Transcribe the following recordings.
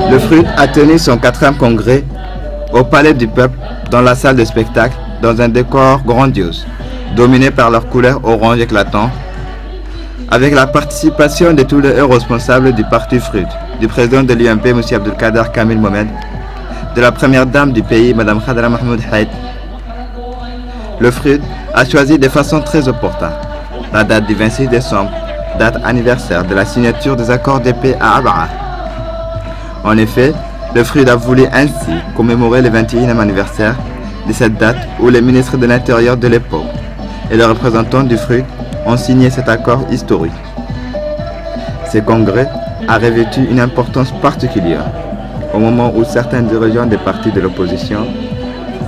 Le FRUD a tenu son 4e congrès au Palais du Peuple, dans la salle de spectacle, dans un décor grandiose, dominé par leurs couleurs orange éclatant, avec la participation de tous les hauts responsables du parti FRUD, du président de l'UMP, M. Abdelkader Kamil Mohamed, de la première dame du pays, Mme Khadra Mahmoud Haït. Le FRUD a choisi de façon très opportune la date du 26 décembre, date anniversaire de la signature des accords de paix à Abaa. En effet, le FRUD a voulu ainsi commémorer le 21e anniversaire de cette date où les ministres de l'Intérieur de l'époque et les représentants du FRUD ont signé cet accord historique. Ce congrès a revêtu une importance particulière au moment où certains dirigeants des partis de l'opposition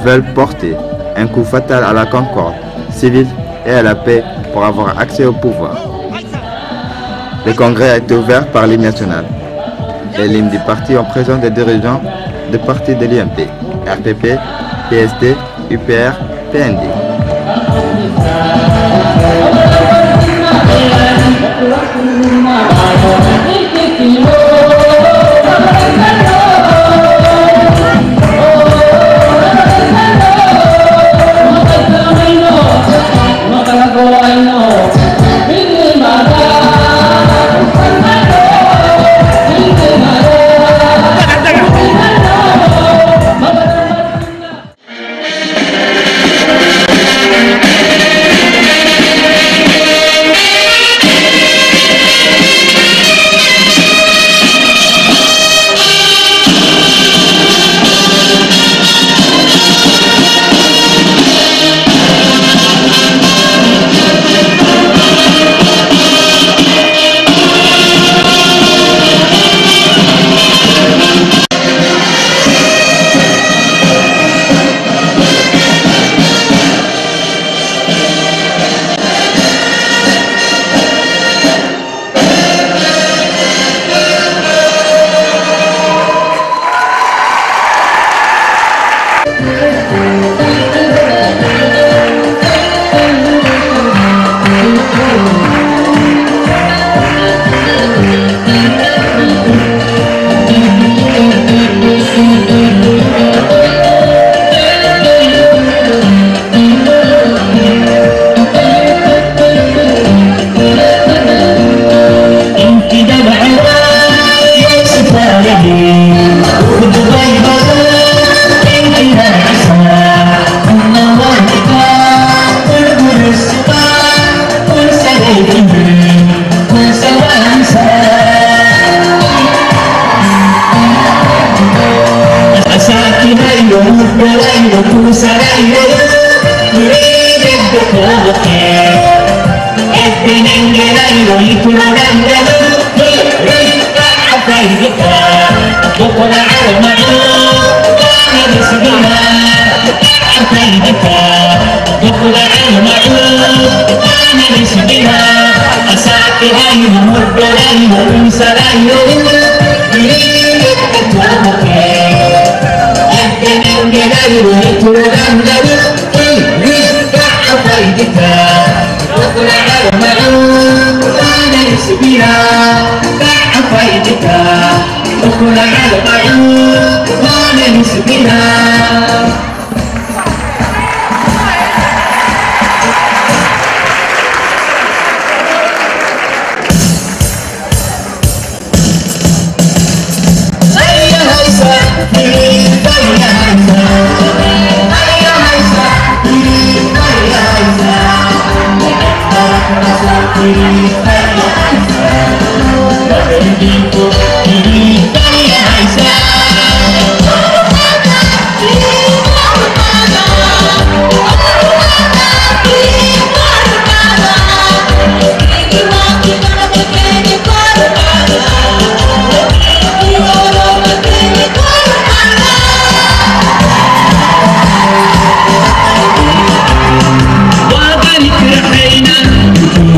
veulent porter un coup fatal à la concorde civile et à la paix pour avoir accès au pouvoir. Le congrès a été ouvert par l'hymne national et l'hymne du parti en présence des dirigeants des partis de l'UMP, RPP, PSD, UPR, PND.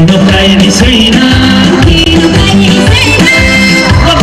Kino kay ni Sina, kino kay ni Sina.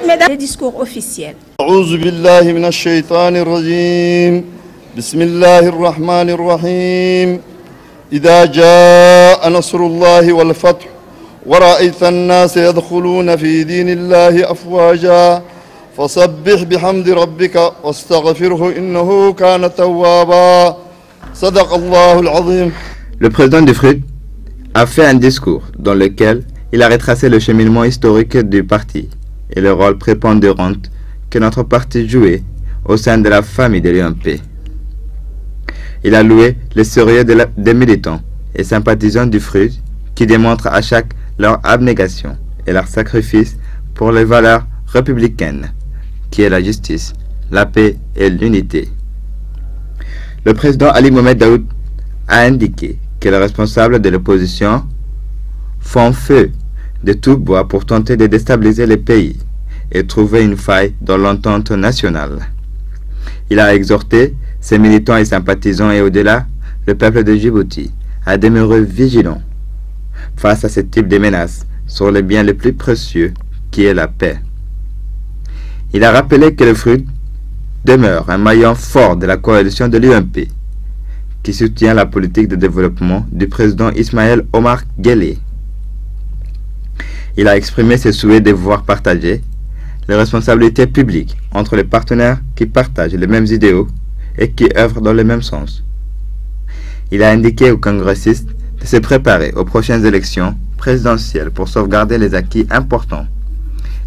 mesdames, les discours officiels. أعوذ بالله من الشيطان الرجيم بسم الله الرحمن الرحيم إذا جاء نصر الله والفتح ورأيت الناس يدخلون في دين الله أفواجا فسبح بحمد ربك واستغفره إنه كان توابا صدق الله العظيم. Le président du FRUD a fait un discours dans lequel il a retracé le cheminement historique du parti et le rôle prépondérant que notre parti jouait au sein de la famille de l'UMP. Il a loué le sérieux des militants et sympathisants du FRUD qui démontrent à chaque leur abnégation et leur sacrifice pour les valeurs républicaines, qui est la justice, la paix et l'unité. Le président Ali Mohamed Daoud a indiqué que les responsables de l'opposition font feu de tout bois pour tenter de déstabiliser le pays et trouver une faille dans l'entente nationale. Il a exhorté ses militants et sympathisants et au-delà, le peuple de Djibouti à demeurer vigilant face à ce type de menaces sur les biens les plus précieux qui est la paix. Il a rappelé que le FRUD demeure un maillon fort de la coalition de l'UMP qui soutient la politique de développement du président Ismaël Omar Guelleh. Il a exprimé ses souhaits de voir partager les responsabilités publiques entre les partenaires qui partagent les mêmes idéaux et qui œuvrent dans le même sens. Il a indiqué aux congressistes de se préparer aux prochaines élections présidentielles pour sauvegarder les acquis importants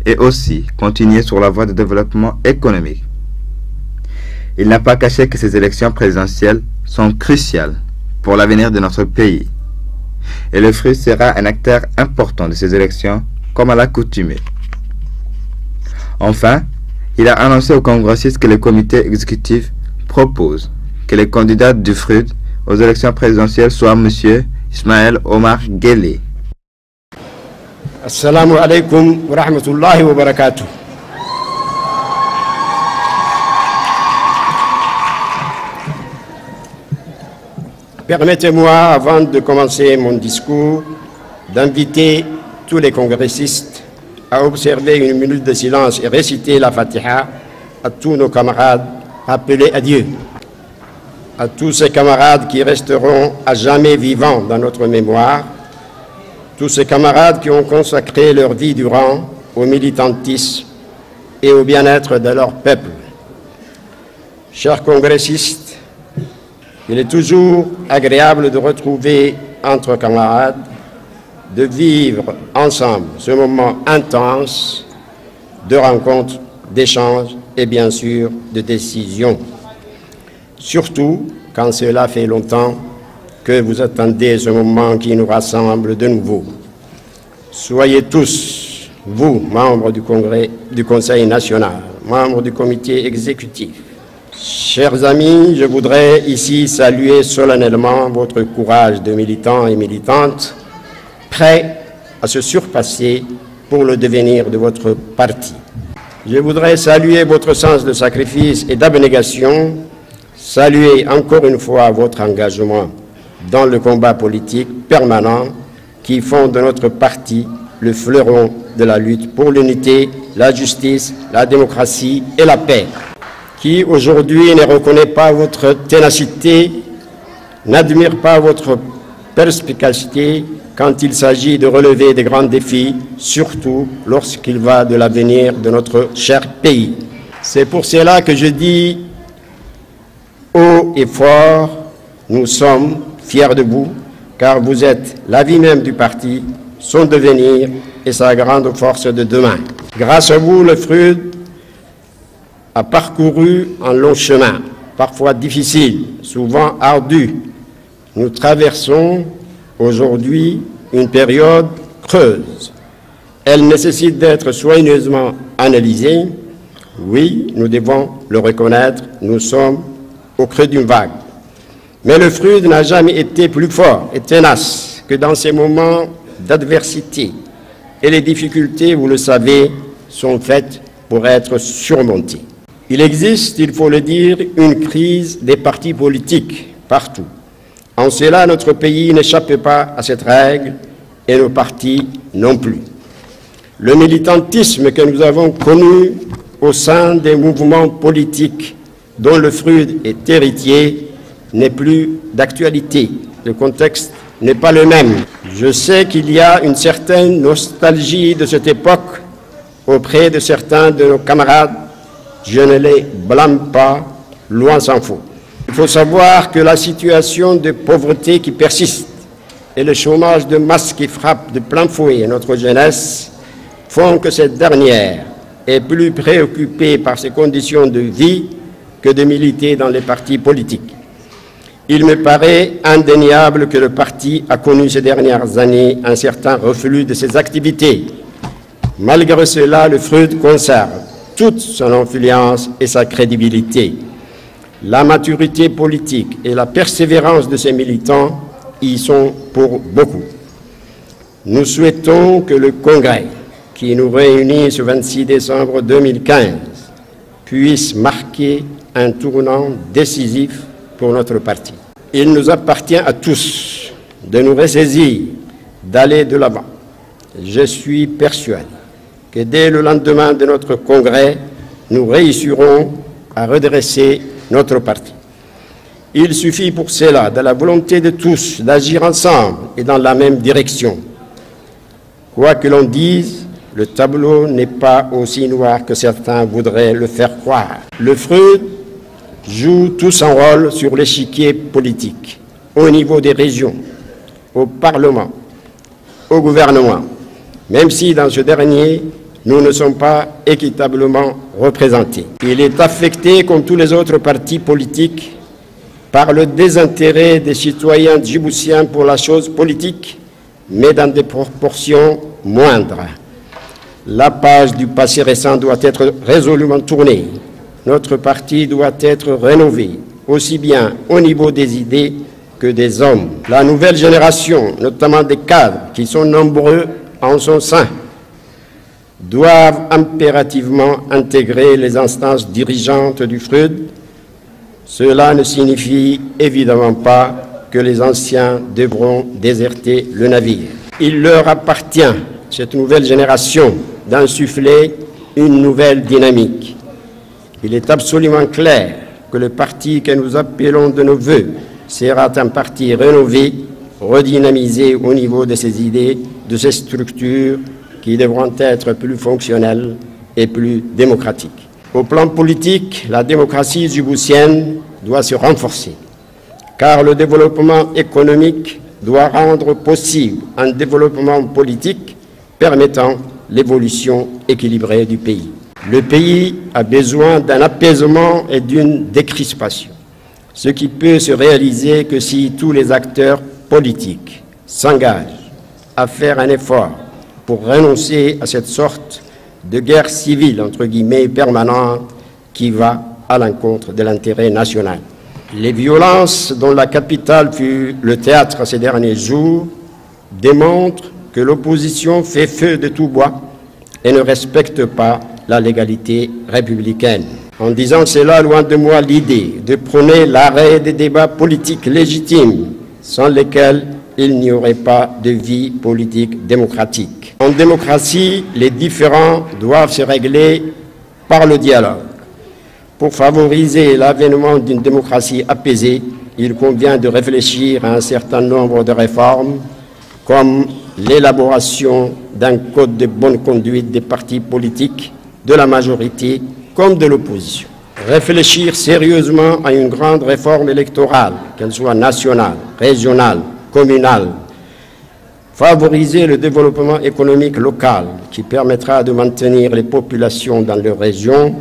et aussi continuer sur la voie de développement économique. Il n'a pas caché que ces élections présidentielles sont cruciales pour l'avenir de notre pays. Et le FRUD sera un acteur important de ces élections, comme à l'accoutumée. Enfin, il a annoncé aux congressistes que le comité exécutif propose que les candidats du FRUD aux élections présidentielles soient M. Ismaël Omar Guelleh. Assalamu alaikum wa rahmatullahi wa barakatuh. Permettez-moi, avant de commencer mon discours, d'inviter tous les congressistes à observer une minute de silence et réciter la Fatiha à tous nos camarades appelés à Dieu, à tous ces camarades qui resteront à jamais vivants dans notre mémoire, tous ces camarades qui ont consacré leur vie durant au militantisme et au bien-être de leur peuple. Chers congressistes, il est toujours agréable de retrouver entre camarades, de vivre ensemble ce moment intense de rencontres, d'échanges et bien sûr de décisions. Surtout quand cela fait longtemps que vous attendez ce moment qui nous rassemble de nouveau. Soyez tous, vous, membres du Congrès, du Conseil national, membres du comité exécutif. Chers amis, je voudrais ici saluer solennellement votre courage de militants et militantes, prêts à se surpasser pour le devenir de votre parti. Je voudrais saluer votre sens de sacrifice et d'abnégation, saluer encore une fois votre engagement dans le combat politique permanent qui font de notre parti le fleuron de la lutte pour l'unité, la justice, la démocratie et la paix. Qui aujourd'hui ne reconnaît pas votre ténacité, n'admire pas votre perspicacité quand il s'agit de relever des grands défis, surtout lorsqu'il va de l'avenir de notre cher pays. C'est pour cela que je dis haut et fort, nous sommes fiers de vous, car vous êtes la vie même du parti, son devenir et sa grande force de demain. Grâce à vous, le FRUD a parcouru un long chemin, parfois difficile, souvent ardu. Nous traversons aujourd'hui une période creuse. Elle nécessite d'être soigneusement analysée. Oui, nous devons le reconnaître, nous sommes au creux d'une vague. Mais le FRUD n'a jamais été plus fort et tenace que dans ces moments d'adversité. Et les difficultés, vous le savez, sont faites pour être surmontées. Il existe, il faut le dire, une crise des partis politiques partout. En cela, notre pays n'échappe pas à cette règle et nos partis non plus. Le militantisme que nous avons connu au sein des mouvements politiques dont le FRUD est héritier n'est plus d'actualité. Le contexte n'est pas le même. Je sais qu'il y a une certaine nostalgie de cette époque auprès de certains de nos camarades. Je ne les blâme pas, loin s'en faut. Il faut savoir que la situation de pauvreté qui persiste et le chômage de masse qui frappe de plein fouet notre jeunesse font que cette dernière est plus préoccupée par ses conditions de vie que de militer dans les partis politiques. Il me paraît indéniable que le parti a connu ces dernières années un certain reflux de ses activités. Malgré cela, le FRUD conserve toute son influence et sa crédibilité. La maturité politique et la persévérance de ses militants y sont pour beaucoup. Nous souhaitons que le Congrès, qui nous réunit ce 26 décembre 2015, puisse marquer un tournant décisif pour notre parti. Il nous appartient à tous de nous ressaisir, d'aller de l'avant. Je suis persuadé que dès le lendemain de notre congrès, nous réussirons à redresser notre parti. Il suffit pour cela de la volonté de tous d'agir ensemble et dans la même direction. Quoi que l'on dise, le tableau n'est pas aussi noir que certains voudraient le faire croire. Le FRUD joue tout son rôle sur l'échiquier politique, au niveau des régions, au Parlement, au gouvernement, même si dans ce dernier, nous ne sommes pas équitablement représentés. Il est affecté, comme tous les autres partis politiques, par le désintérêt des citoyens djiboutiens pour la chose politique, mais dans des proportions moindres. La page du passé récent doit être résolument tournée. Notre parti doit être rénové, aussi bien au niveau des idées que des hommes. La nouvelle génération, notamment des cadres, qui sont nombreux en son sein, doivent impérativement intégrer les instances dirigeantes du FRUD. Cela ne signifie évidemment pas que les anciens devront déserter le navire. Il leur appartient, cette nouvelle génération, d'insuffler une nouvelle dynamique. Il est absolument clair que le parti que nous appelons de nos vœux sera un parti rénové, redynamisé au niveau de ses idées, de ses structures, qui devront être plus fonctionnelles et plus démocratiques. Au plan politique, la démocratie djiboutienne doit se renforcer, car le développement économique doit rendre possible un développement politique permettant l'évolution équilibrée du pays. Le pays a besoin d'un apaisement et d'une décrispation, ce qui peut se réaliser que si tous les acteurs politiques s'engagent à faire un effort pour renoncer à cette sorte de guerre civile, entre guillemets, permanente, qui va à l'encontre de l'intérêt national. Les violences dont la capitale fut le théâtre ces derniers jours démontrent que l'opposition fait feu de tout bois et ne respecte pas la légalité républicaine. En disant cela, loin de moi l'idée de prôner l'arrêt des débats politiques légitimes sans lesquels il n'y aurait pas de vie politique démocratique. En démocratie, les différends doivent se régler par le dialogue. Pour favoriser l'avènement d'une démocratie apaisée, il convient de réfléchir à un certain nombre de réformes, comme l'élaboration d'un code de bonne conduite des partis politiques, de la majorité comme de l'opposition. Réfléchir sérieusement à une grande réforme électorale, qu'elle soit nationale, régionale, communale. Favoriser le développement économique local qui permettra de maintenir les populations dans leur région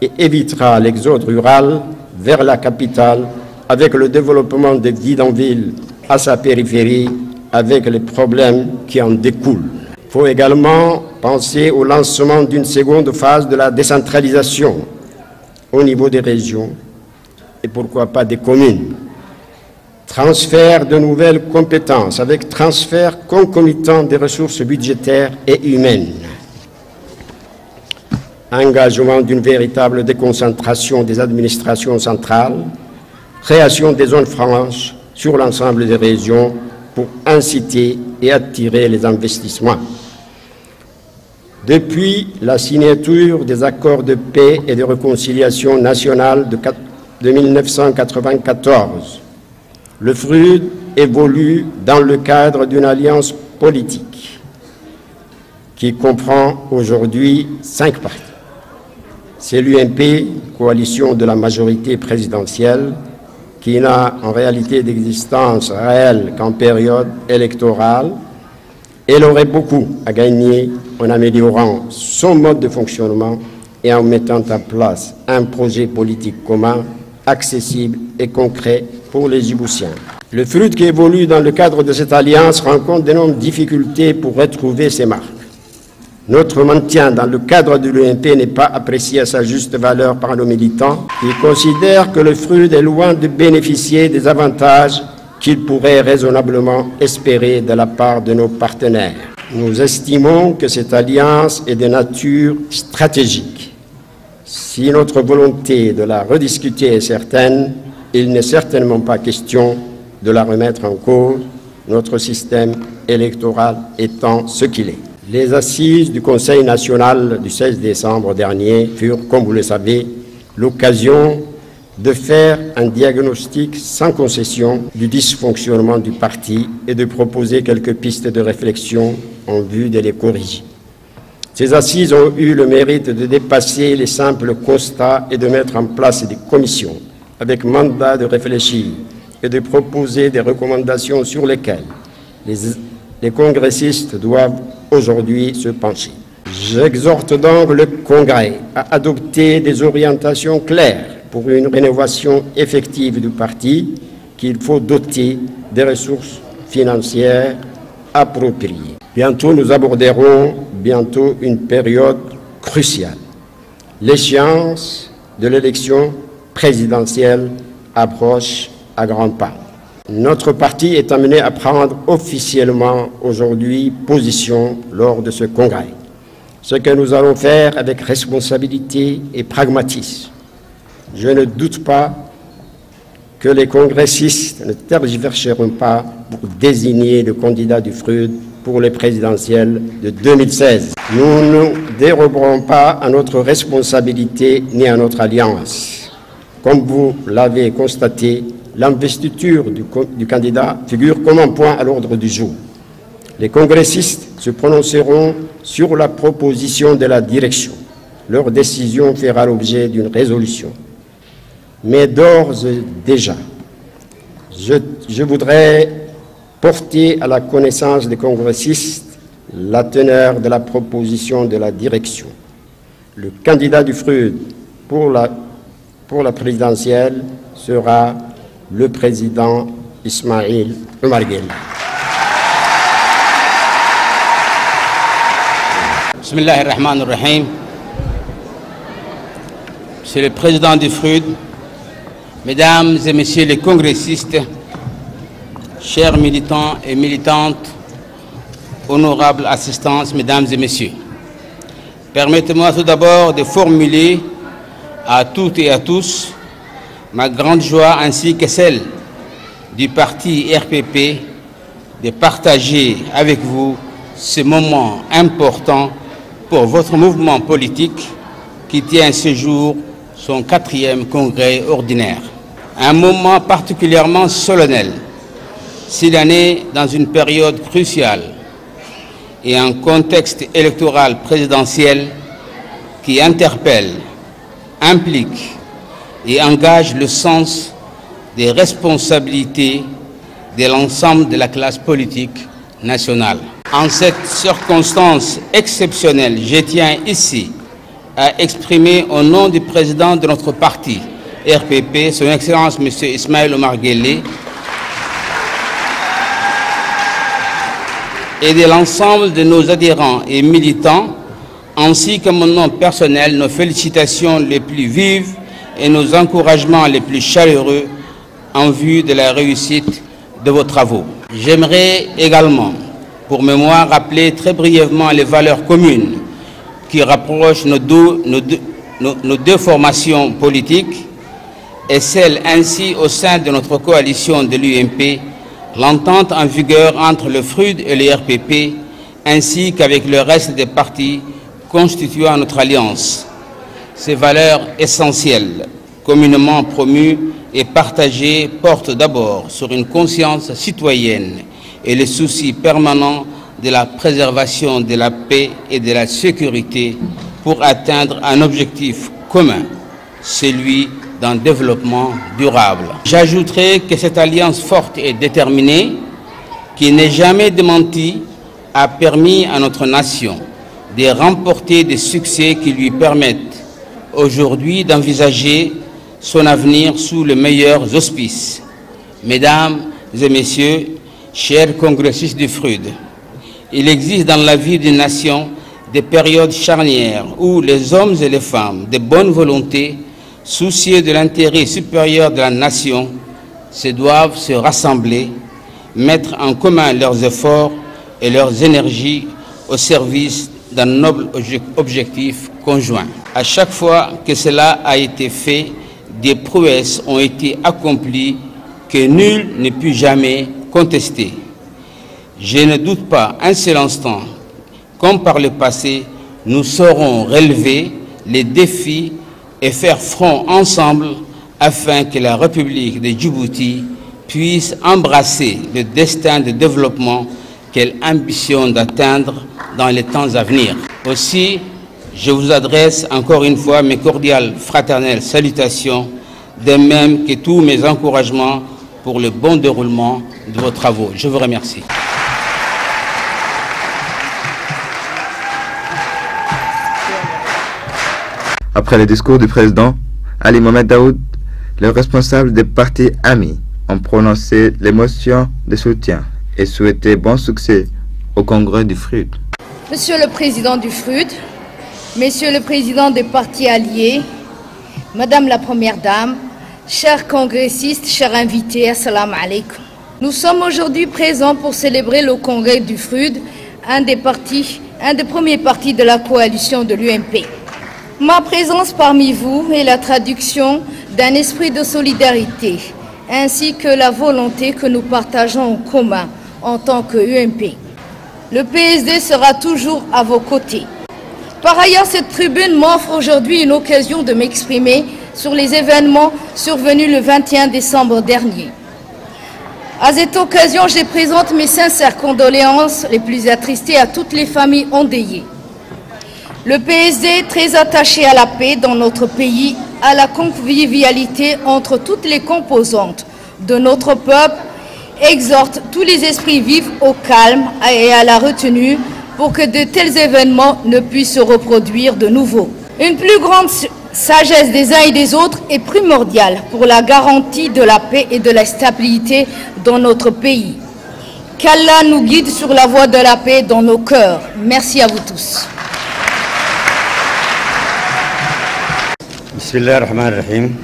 et évitera l'exode rural vers la capitale avec le développement des bidonvilles à sa périphérie avec les problèmes qui en découlent. Il faut également penser au lancement d'une seconde phase de la décentralisation au niveau des régions et pourquoi pas des communes. Transfert de nouvelles compétences avec transfert concomitant des ressources budgétaires et humaines. Engagement d'une véritable déconcentration des administrations centrales, création des zones franches sur l'ensemble des régions pour inciter et attirer les investissements. Depuis la signature des accords de paix et de réconciliation nationale de 1994, le FRUD évolue dans le cadre d'une alliance politique qui comprend aujourd'hui 5 partis. C'est l'UMP, coalition de la majorité présidentielle, qui n'a en réalité d'existence réelle qu'en période électorale. Elle aurait beaucoup à gagner en améliorant son mode de fonctionnement et en mettant en place un projet politique commun, accessible et concret pour les Djiboutiens. Le FRUD qui évolue dans le cadre de cette alliance rencontre d'énormes difficultés pour retrouver ses marques. Notre maintien dans le cadre de l'UMP n'est pas apprécié à sa juste valeur par nos militants qui considèrent que le FRUD est loin de bénéficier des avantages qu'ils pourraient raisonnablement espérer de la part de nos partenaires. Nous estimons que cette alliance est de nature stratégique. Si notre volonté de la rediscuter est certaine, il n'est certainement pas question de la remettre en cause, notre système électoral étant ce qu'il est. Les assises du Conseil national du 16 décembre dernier furent, comme vous le savez, l'occasion de faire un diagnostic sans concession du dysfonctionnement du parti et de proposer quelques pistes de réflexion en vue de les corriger. Ces assises ont eu le mérite de dépasser les simples constats et de mettre en place des commissions avec mandat de réfléchir et de proposer des recommandations sur lesquelles les congressistes doivent aujourd'hui se pencher. J'exhorte donc le Congrès à adopter des orientations claires pour une rénovation effective du parti qu'il faut doter des ressources financières appropriées. Bientôt, nous aborderons une période cruciale. L'échéance de l'élection présidentielle approche à grands pas. Notre parti est amené à prendre officiellement aujourd'hui position lors de ce congrès. Ce que nous allons faire avec responsabilité et pragmatisme. Je ne doute pas que les congressistes ne tergiverseront pas pour désigner le candidat du FRUD pour les présidentielles de 2016. Nous ne déroberons pas à notre responsabilité ni à notre alliance. Comme vous l'avez constaté, l'investiture du candidat figure comme un point à l'ordre du jour. Les congressistes se prononceront sur la proposition de la direction. Leur décision fera l'objet d'une résolution. Mais d'ores et déjà, je voudrais porter à la connaissance des congressistes la teneur de la proposition de la direction. Le candidat du FRUD pour la présidentielle sera le président Ismaïl Omar Guelleh. Bismillahirrahmanirrahim. Monsieur le président du FRUD, Mesdames et Messieurs les congressistes, chers militants et militantes, honorables assistances, Mesdames et Messieurs, permettez-moi tout d'abord de formuler à toutes et à tous ma grande joie ainsi que celle du parti RPP de partager avec vous ce moment important pour votre mouvement politique qui tient ce jour son 4e congrès ordinaire. Un moment particulièrement solennel, s'il en est dans une période cruciale et un contexte électoral présidentiel qui interpelle, implique et engage le sens des responsabilités de l'ensemble de la classe politique nationale. En cette circonstance exceptionnelle, je tiens ici à exprimer au nom du président de notre parti, RPP, son Excellence M. Ismaïl Omar Guelleh, et de l'ensemble de nos adhérents et militants, ainsi que mon nom personnel, nos félicitations les plus vives et nos encouragements les plus chaleureux en vue de la réussite de vos travaux. J'aimerais également, pour mémoire, rappeler très brièvement les valeurs communes qui rapprochent nos deux formations politiques et celle ainsi au sein de notre coalition de l'UMP, l'entente en vigueur entre le FRUD et le RPP, ainsi qu'avec le reste des partis constituant notre alliance. Ces valeurs essentielles, communément promues et partagées, portent d'abord sur une conscience citoyenne et le souci permanent de la préservation de la paix et de la sécurité pour atteindre un objectif commun, celui d'un développement durable. J'ajouterai que cette alliance forte et déterminée, qui n'est jamais démentie, a permis à notre nation de remporter des succès qui lui permettent aujourd'hui d'envisager son avenir sous les meilleurs auspices. Mesdames et messieurs, chers congressistes du FRUD, il existe dans la vie d'une nation des périodes charnières où les hommes et les femmes de bonne volonté, soucieux de l'intérêt supérieur de la nation, doivent se rassembler, mettre en commun leurs efforts et leurs énergies au service d'un noble objectif conjoint. À chaque fois que cela a été fait, des prouesses ont été accomplies que nul ne peut jamais contester. Je ne doute pas un seul instant, comme par le passé, nous saurons relever les défis et faire front ensemble afin que la République de Djibouti puisse embrasser le destin de développement qu'elle ambitionne d'atteindre dans les temps à venir. Aussi, je vous adresse encore une fois mes cordiales fraternelles salutations, de même que tous mes encouragements pour le bon déroulement de vos travaux. Je vous remercie. Après le discours du président Ali Mohamed Daoud, les responsables des partis amis ont prononcé les motions de soutien et souhaité bon succès au congrès du FRUD. Monsieur le président du FRUD, Monsieur le président des partis alliés, Madame la première dame, chers congressistes, chers invités, assalamu alaikum. Nous sommes aujourd'hui présents pour célébrer le congrès du FRUD, un des premiers partis de la coalition de l'UMP. Ma présence parmi vous est la traduction d'un esprit de solidarité, ainsi que la volonté que nous partageons en commun en tant que UMP. Le PSD sera toujours à vos côtés. Par ailleurs, cette tribune m'offre aujourd'hui une occasion de m'exprimer sur les événements survenus le 21 décembre dernier. À cette occasion, je présente mes sincères condoléances les plus attristées à toutes les familles endeuillées. Le PSD, très attaché à la paix dans notre pays, à la convivialité entre toutes les composantes de notre peuple, exhorte tous les esprits vifs au calme et à la retenue pour que de tels événements ne puissent se reproduire de nouveau. Une plus grande sagesse des uns et des autres est primordiale pour la garantie de la paix et de la stabilité dans notre pays. Qu'Allah nous guide sur la voie de la paix dans nos cœurs. Merci à vous tous. Bismillahirrahmanirrahim.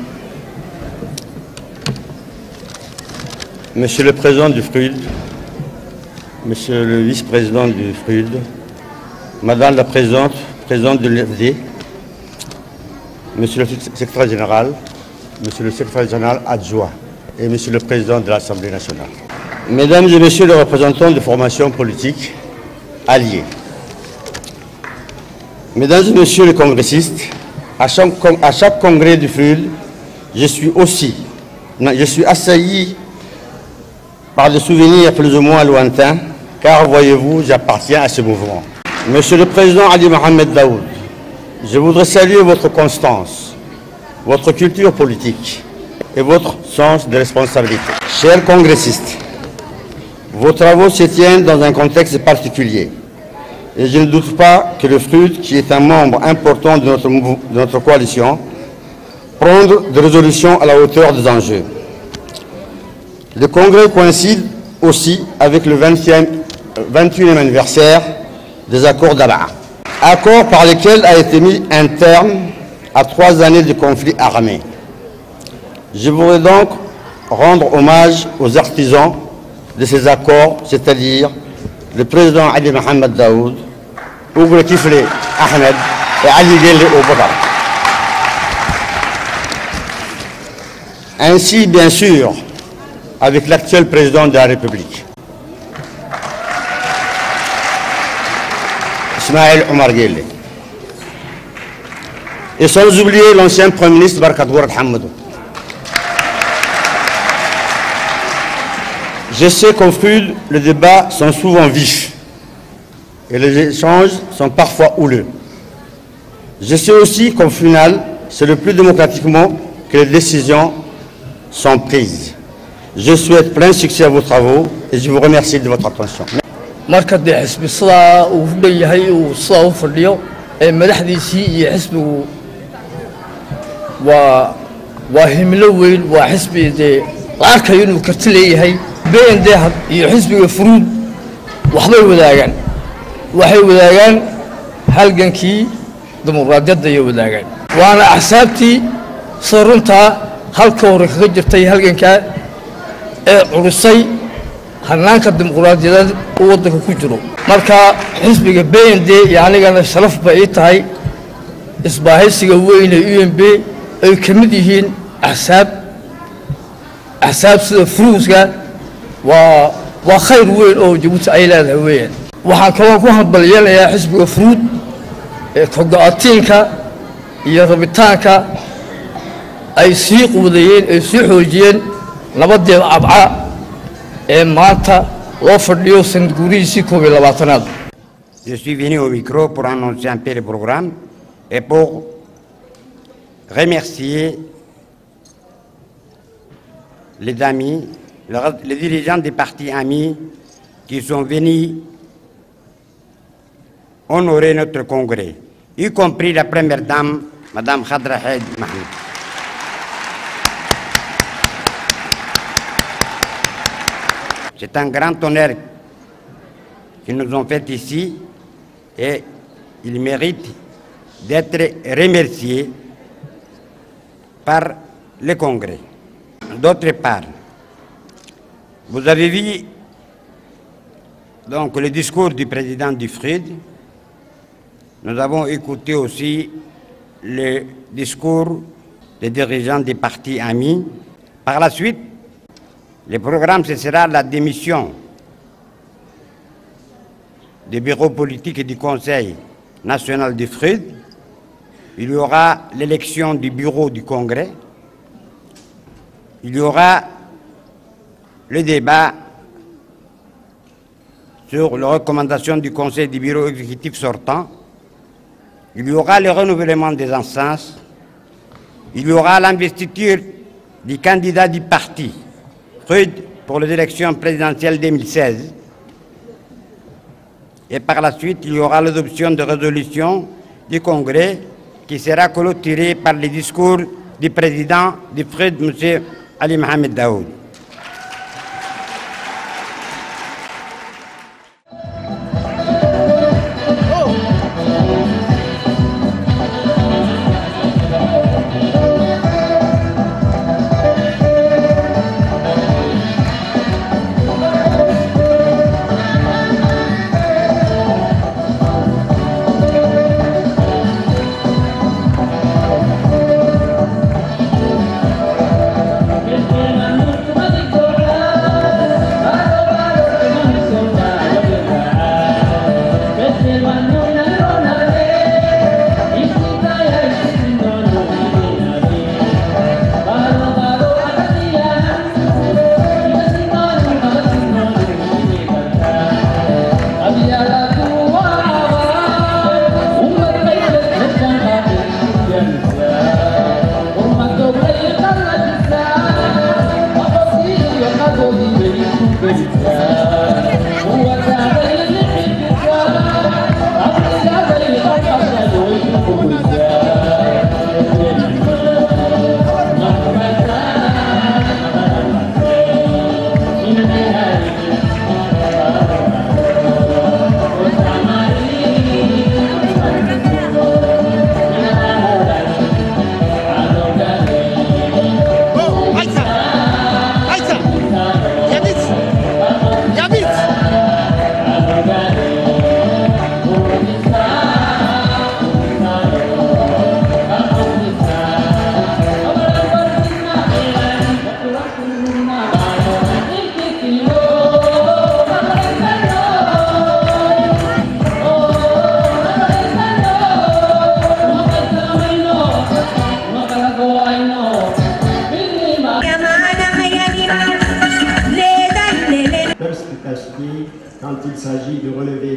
Monsieur le président du FRUD, Monsieur le vice-président du FRUD, Madame la présidente de l'UFD, Monsieur le secrétaire général, Monsieur le secrétaire général adjoint et Monsieur le président de l'Assemblée nationale. Mesdames et Messieurs les représentants de formations politiques alliées, Mesdames et Messieurs les congressistes, à chaque congrès du FRUD, je suis assailli par des souvenirs plus ou moins lointains, car voyez-vous, j'appartiens à ce mouvement. Monsieur le président Ali Mohamed Daoud, je voudrais saluer votre constance, votre culture politique et votre sens de responsabilité. Chers congressistes, vos travaux se tiennent dans un contexte particulier. Et je ne doute pas que le FRUD, qui est un membre important de notre coalition, prendre des résolutions à la hauteur des enjeux. Le congrès coïncide aussi avec le 21e anniversaire des accords d'Abaa, accords par lesquels a été mis un terme à 3 années de conflit armé. Je voudrais donc rendre hommage aux artisans de ces accords, c'est-à-dire le président Ali Mohamed Daoud, Oubre Kifle Ahmed et Ali Ghelle Oubadar. Ainsi, bien sûr, avec l'actuel président de la République, Ismaël Omar Ghelle. et sans oublier l'ancien Premier ministre Barkat Gourad Hamadou. Je sais qu'au FRUD, les débats sont souvent vifs et les échanges sont parfois houleux. Je sais aussi qu'au final, c'est le plus démocratiquement que les décisions sont prises. Je souhaite plein succès à vos travaux et je vous remercie de votre attention. marka de xisbi sida uu leeyahay uu sida u fadhiyo ee madaxdiisii iyo xisbigu waa himilo weyn waa xisbi de arkayo inuu karti leeyahay BND iyo xisbiga FRUD waxay wadaagaan halgankii dimuqraadiyadda iyo wadaagaan waana axsaabtii sarunta halka hore kaga jirtay halganka ee curisay hanaanka dimuqraadiyadda uu wadanka ku jiro marka xisbiga BND yaanigana sharaf bay tahay isbaahaysiga weyn ee UNP ay kamid yihiin axsaab sida FRUDka waa khayr weyn oo Djibouti ay leedahay weeyaan waxaan kaloo ku hambalyeelayaa xisbiga FRUD ee todobaadka iyo rabitaanka ay sii quudayeen ay sii xoojiyeen nabadda abca ee maanta loo fadhiyo sanad guurihiisii 2020. Je suis venu au micro pour annoncer un peu le programme et pour remercier les amis, les dirigeants des partis amis qui sont venus honorer notre congrès, y compris la première dame, Madame Khadra Haïd Mahmoud. C'est un grand honneur qu'ils nous ont fait ici et ils méritent d'être remerciés par le Congrès. D'autre part, vous avez vu donc le discours du président du FRUD. Nous avons écouté aussi le discours des dirigeants des partis amis. Par la suite, le programme, ce sera la démission du bureau politique et du Conseil national du FRUD. Il y aura l'élection du bureau du Congrès. Il y aura le débat sur les recommandations du Conseil du bureau exécutif sortant. Il y aura le renouvellement des instances. Il y aura l'investiture du candidat du parti FRUD pour les élections présidentielles 2016. Et par la suite, il y aura l'adoption de résolution du Congrès qui sera clôturée par le discours du président du FRUD, M. Ali Mohamed Daoud.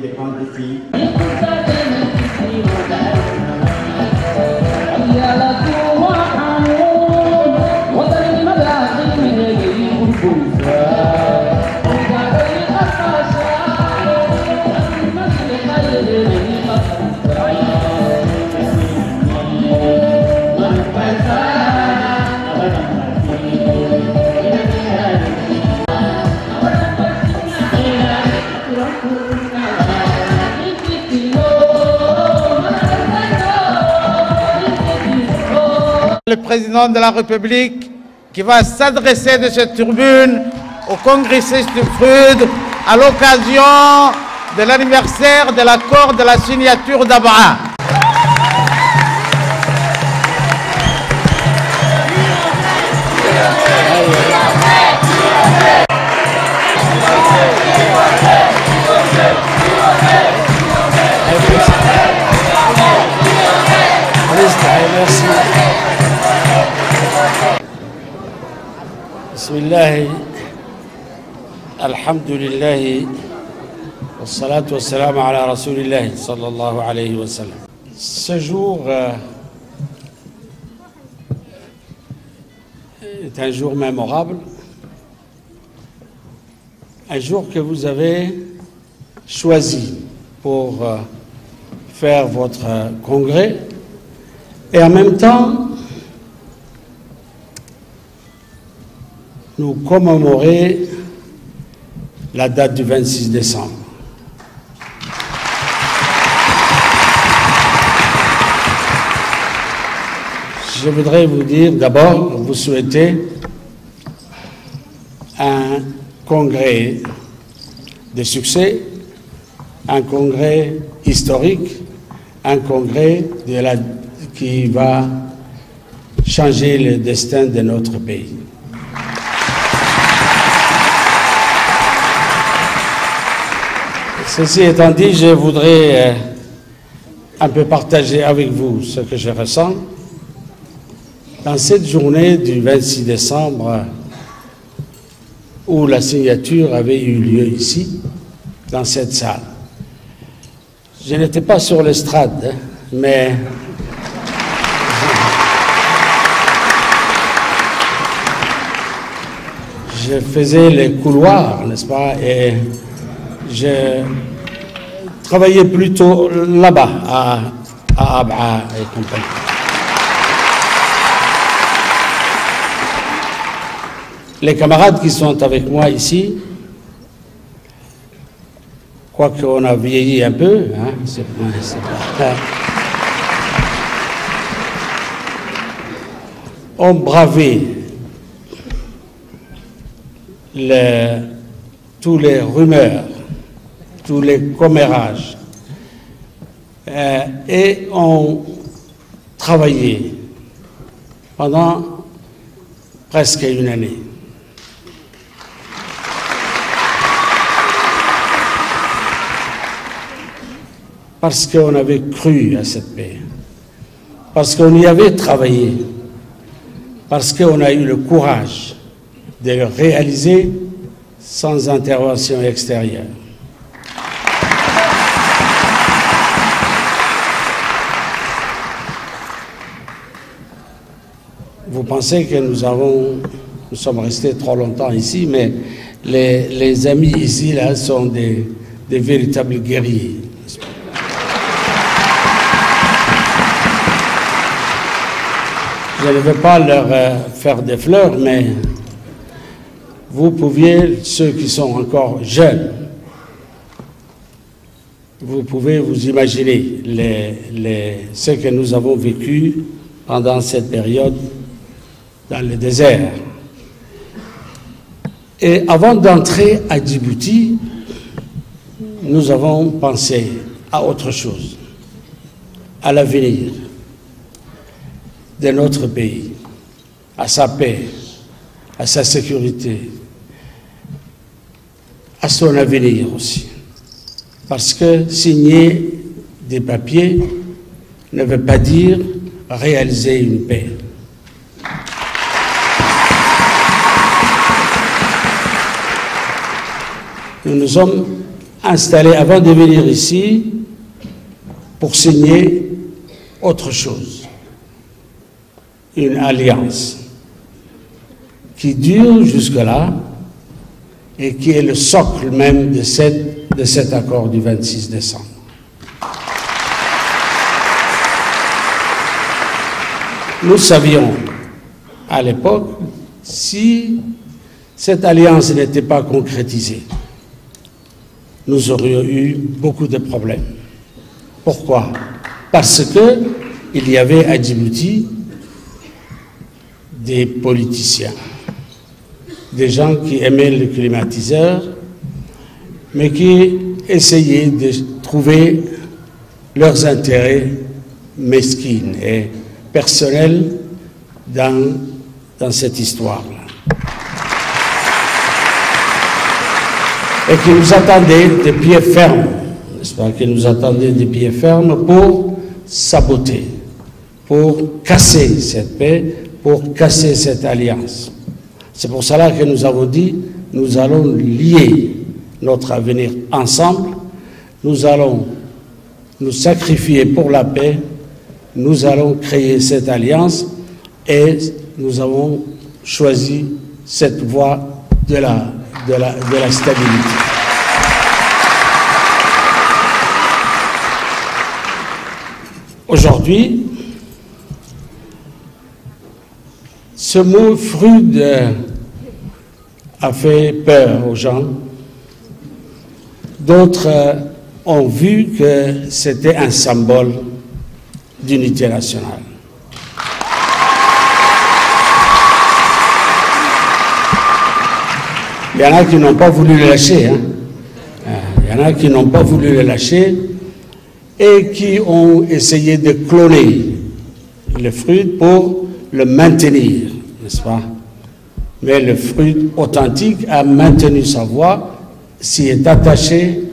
des grands défis. Le président de la République qui va s'adresser de cette tribune aux congressistes du FRUD à l'occasion de l'anniversaire de l'accord de la signature d'Abra. Bismillah, alhamdulillah, wassalatu wassalamu ala rasulillah sallallahu alayhi wa sallam. Ce jour est un jour mémorable, un jour que vous avez choisi pour faire votre congrès et en même temps nous commémorer la date du 26 décembre. Je voudrais vous dire d'abord, vous souhaiter un congrès de succès, un congrès historique, un congrès qui va changer le destin de notre pays. Ceci étant dit, je voudrais un peu partager avec vous ce que je ressens dans cette journée du 26 décembre où la signature avait eu lieu ici, dans cette salle. Je n'étais pas sur l'estrade, mais je faisais les couloirs, n'est-ce pas, et je travaillais plutôt là-bas, à Abra et compagnie. Les camarades qui sont avec moi ici, quoique on a vieilli un peu, hein, c'est pas, ont bravé tous les rumeurs, tous les commérages, et ont travaillé pendant presque une année. Parce qu'on avait cru à cette paix, parce qu'on y avait travaillé, parce qu'on a eu le courage de le réaliser sans intervention extérieure. Vous pensez que nous sommes restés trop longtemps ici, mais les amis ici là sont des véritables guerriers. Je ne vais pas leur faire des fleurs, mais vous pouviez, ceux qui sont encore jeunes, vous pouvez vous imaginer ce que nous avons vécu pendant cette période dans le désert. Et avant d'entrer à Djibouti, nous avons pensé à autre chose, à l'avenir de notre pays, à sa paix, à sa sécurité, à son avenir aussi. Parce que signer des papiers ne veut pas dire réaliser une paix. Nous nous sommes installé avant de venir ici pour signer autre chose, une alliance qui dure jusque-là et qui est le socle même de cet accord du 26 décembre. Nous savions à l'époque, si cette alliance n'était pas concrétisée, nous aurions eu beaucoup de problèmes. Pourquoi? Parce qu'il y avait à Djibouti des politiciens, des gens qui aimaient le climatiseur, mais qui essayaient de trouver leurs intérêts mesquins et personnels dans cette histoire-là. Et qui nous attendaient de pied ferme, n'est-ce pas, qui nous attendaient de pied ferme pour saboter, pour casser cette paix, pour casser cette alliance. C'est pour cela que nous avons dit, nous allons lier notre avenir ensemble, nous allons nous sacrifier pour la paix, nous allons créer cette alliance et nous avons choisi cette voie de la stabilité. Aujourd'hui, ce mot FRUD a fait peur aux gens. D'autres ont vu que c'était un symbole d'unité nationale. Il y en a qui n'ont pas voulu le lâcher. Hein. Il y en a qui n'ont pas voulu le lâcher et qui ont essayé de cloner le FRUD pour le maintenir, n'est-ce pas? Mais le FRUD authentique a maintenu sa voix, s'y est attaché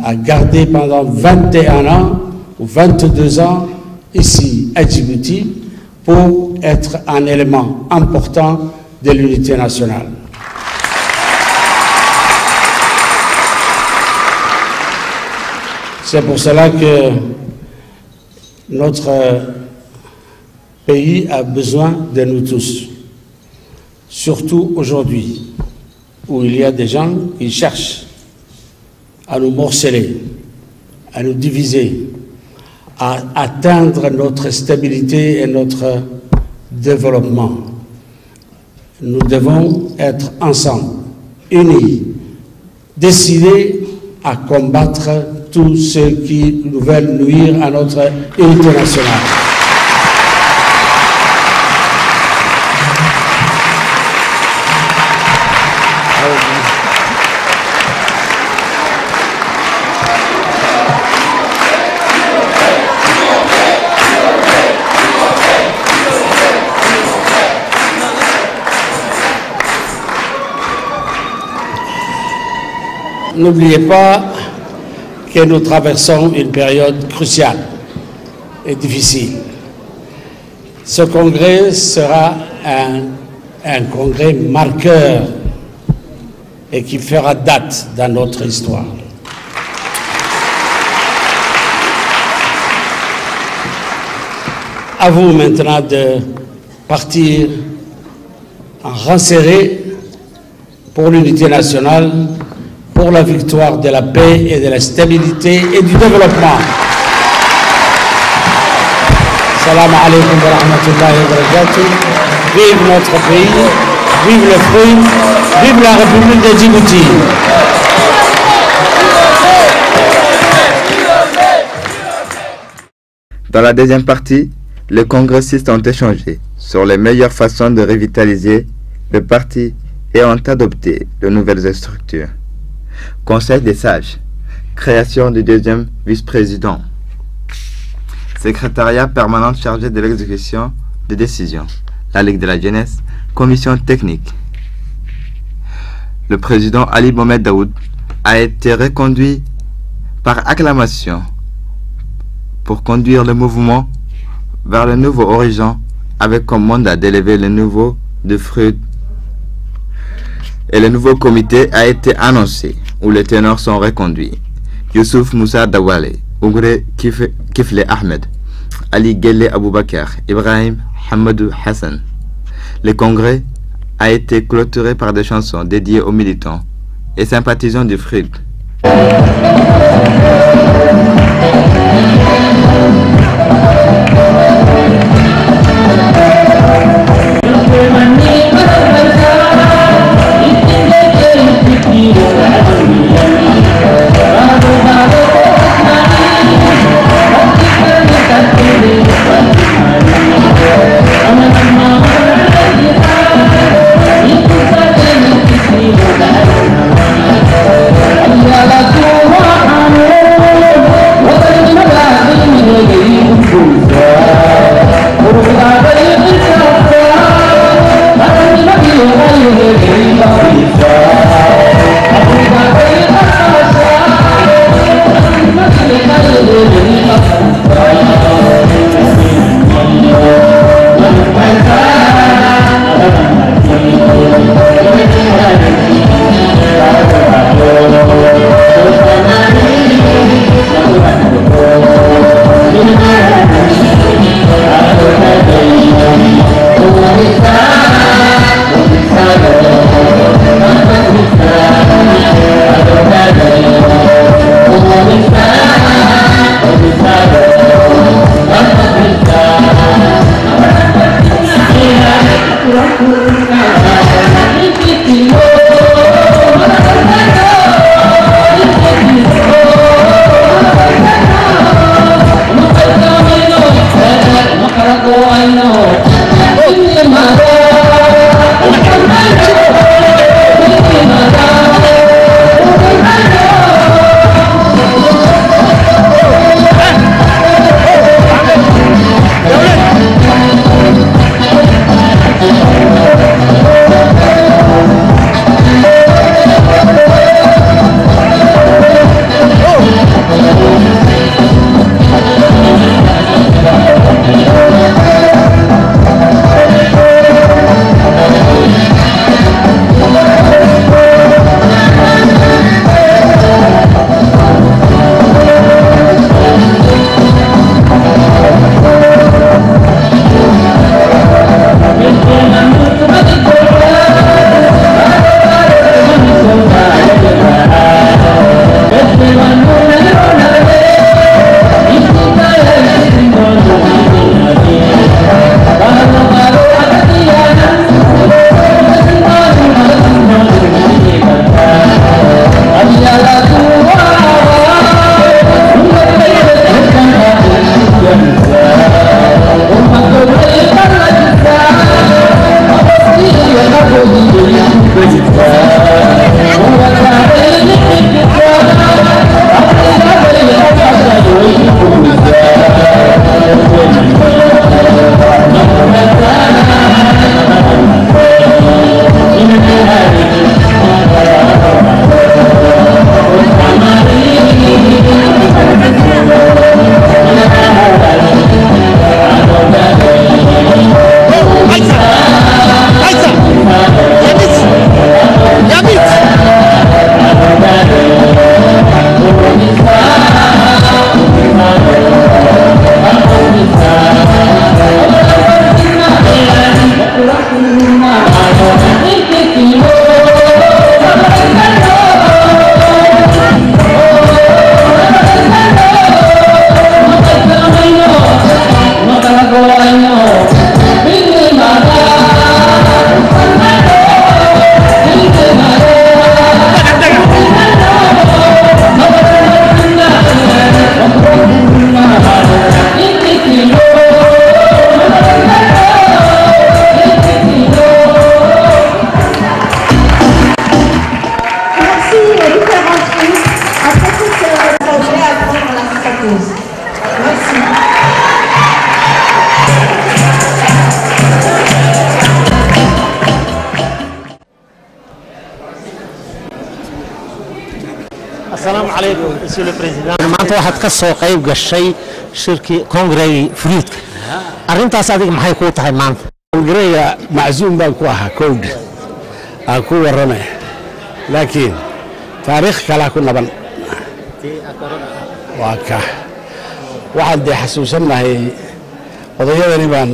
à garder pendant 21 ans ou 22 ans ici à Djibouti pour être un élément important de l'unité nationale. C'est pour cela que notre pays a besoin de nous tous, surtout aujourd'hui, où il y a des gens qui cherchent à nous morceler, à nous diviser, à atteindre notre stabilité et notre développement. Nous devons être ensemble, unis, décidés à combattre tous ceux qui nous veulent nuire à notre unité nationale. N'oubliez pas que nous traversons une période cruciale et difficile. Ce congrès sera un congrès marqueur et qui fera date dans notre histoire. À vous maintenant de partir en rang serré pour l'unité nationale, pour la victoire de la paix et de la stabilité et du développement. Salam alaikum wa rahmatullahi wa barakatuh. Vive notre pays, vive le FRUD, vive la République de Djibouti. Dans la deuxième partie, les congressistes ont échangé sur les meilleures façons de revitaliser le parti et ont adopté de nouvelles structures. Conseil des sages, création du deuxième vice-président, secrétariat permanent chargé de l'exécution des décisions, la Ligue de la jeunesse, commission technique. Le président Ali Mohamed Daoud a été reconduit par acclamation pour conduire le mouvement vers le nouveau horizon avec comme mandat d'élever le nouveau de FRUD. Et le nouveau comité a été annoncé où les ténors sont reconduits. Youssouf Moussa Dawale, Ougré Kifle Ahmed, Ali Gelle Aboubakar, Ibrahim Hamadou Hassan. Le congrès a été clôturé par des chansons dédiées aux militants et sympathisants du FRUD. السلام عليكم Monsieur le Président. maanta waxaad ka soo qayb gashay shirki Congrès Fruit. Arrintaas adiga maxay ku tahay maanta? Congrès macsuum baan ku ahaa kowd. Aan ku waramay. Laakiin taariikh kala ku naban. واكا واحد دي حسوسنا هي odayadani baan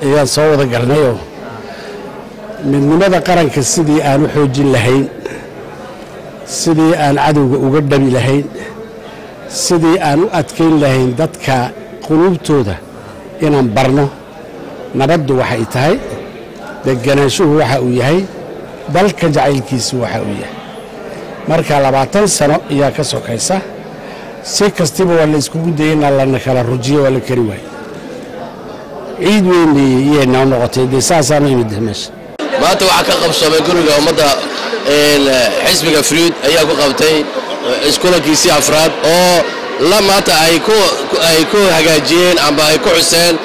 ayaan soo wada galnayo midnimada qaranka sidii aan u xoojin lahayn sidii aan cadowga uga dhabi lahayn sidii aan u adkeyn lahayn dadka qulubtooda inaan barno nabaddu waxay tahay deganaanshuhu waxa uu yahay dalka jacaylkiisu waxa uu yahay marka 20 sano ayaa ka sokaysa si kastiba waa la iskugu dayna lana kala rujiyo wala kari waay ciid weyn iyo noqotay deesaasana imid meesha maanta waxa ka qabsamay guriga umada xisbiga Fruit ayaa ku qabtay iskuulkiisii afraad oo la maanta ay ku hagaajiyeen amba ay ku xuseen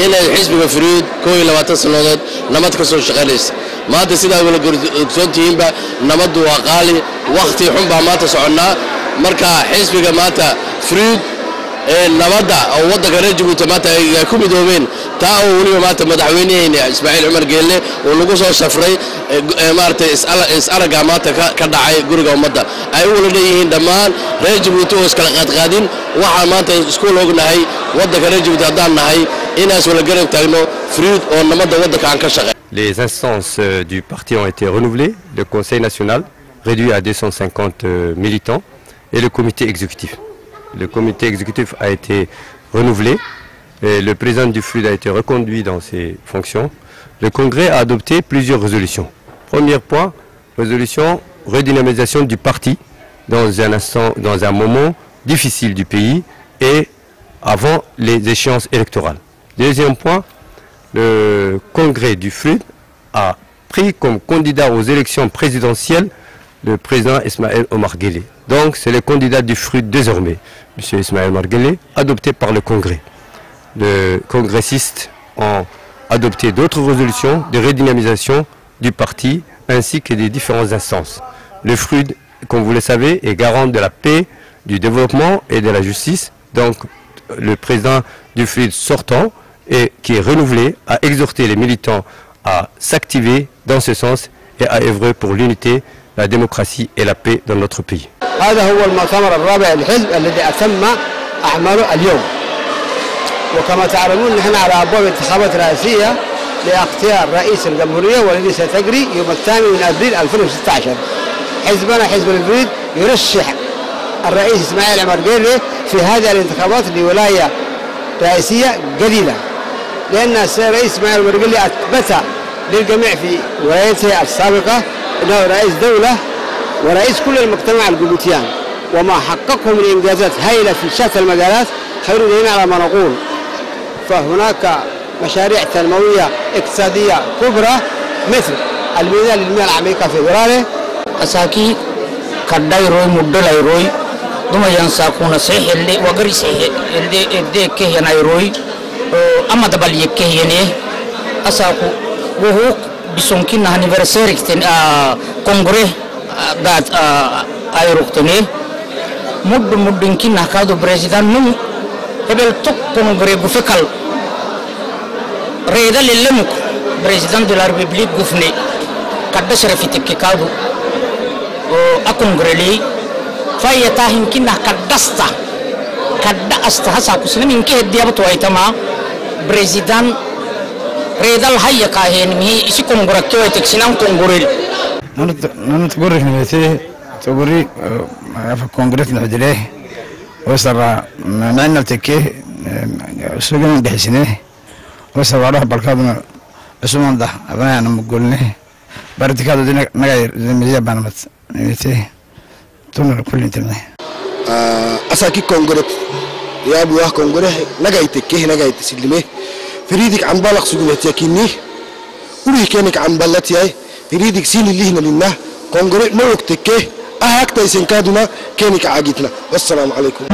in xisbiga Fruit 12 sanadood nabad ka soo shaqeynaysa maanta sidaa wala gurdoontiinba nabadu waa qaali waqti xun baa maanta soconaa marka xisbiga maanta Fruit nabada oo waddanka reer Jabuuti maanta ay ku midoobeen taa oo waliba maanta madaxweynaheena Ismaaciil Cumar Geelle oo lagu soo safray maartay is-araga maanta ka dhacay guriga ummadda ay wala leeyihiin dhammaan reer Jabuuti oo iskala qaadqaadin waxa maanta iskuul ognahay waddanka reer Jabuuti haddaan nahay inaas wala garab taagno Fruit oo nabada waddanka aan ka shaqeeyo. Les instances du parti ont été renouvelées, le conseil national réduit à 250 militants et le comité exécutif. Le comité exécutif a été renouvelé, et le président du Fruit a été reconduit dans ses fonctions. Le Congrès a adopté plusieurs résolutions. Premier point, résolution redynamisation du parti dans un moment difficile du pays et avant les échéances électorales. Deuxième point, le Congrès du Fruit a pris comme candidat aux élections présidentielles le président Ismaël Omar Guelleh. Donc c'est le candidat du Fruit désormais, M. Ismaël Omar Guelleh, adopté par le Congrès. Les congressistes ont adopté d'autres résolutions de redynamisation du parti ainsi que des différentes instances. Le Fruit, comme vous le savez, est garant de la paix, du développement et de la justice. Donc le président du Fruit sortant et qui est renouvelé a exhorté les militants à s'activer dans ce sens et à œuvrer pour l'unité, la démocratie et la paix dans notre pays. هذا هو المؤتمر الرابع للحزب الذي أتم أعماله اليوم. وكما تعلمون نحن على أبواب انتخابات رئاسية لاختيار رئيس الجمهورية والذي ستجري يوم 8 من أبريل 2016. حزبنا حزب الفريد يرشح الرئيس إسماعيل عمر جيلي في هذه الانتخابات لولاية رئيسية جديدة. لأن الرئيس إسماعيل عمر جيلي أثبت للجميع في ولايته السابقة أنه رئيس دولة ورئيس كل المجتمع الجيبوتيان، وما حققه من إنجازات هائلة في شتى المجالات خير دليل على ما نقول. فهناك مشاريع تنموية اقتصادية كبرى مثل البناء للمياه العميقة في غراره. أساكي كداي روي مدلای روي دوما ينساكونا صحيح اللي وغري صحيح اللي كه ينايروي أما دبل يكه ينه أساكو وهو بسونكين anniversaire كتن كونغري بعد أيروكتني مد يمكن هكذا بريزيدان نم قبل توك كونغري بفكال ريدا للمك بريزيدان de la République غفني كده شرفتك كادو أكونغري فايتا يمكن كدستا كدا أستهسا كسلم يمكن هدية بتوعيتما بريزيدان ريدا الحية كاهن مي إيش كونغرا كيو تكسينام كونغري أنا تقولي نبتي تقولي في الكونغرس نحدله وصل معنا تكيه سجن بحسنه وصل وراح بالكادنا اسمه ده أبنا أنا مقولني برتكاد دينا نغير زي بانمت نبتي تونا كل انتنا أساكي كونغرس يا أبوه كونغرس نجاي تكيه نجاي تسلمه فريدك عم بالك سجنتي كيني وليه كانك عم بلتي فريدك سين اللي هنا لله كونغرس ما وقتك أهاك تيسن كادنا كانك عاجتنا والسلام عليكم.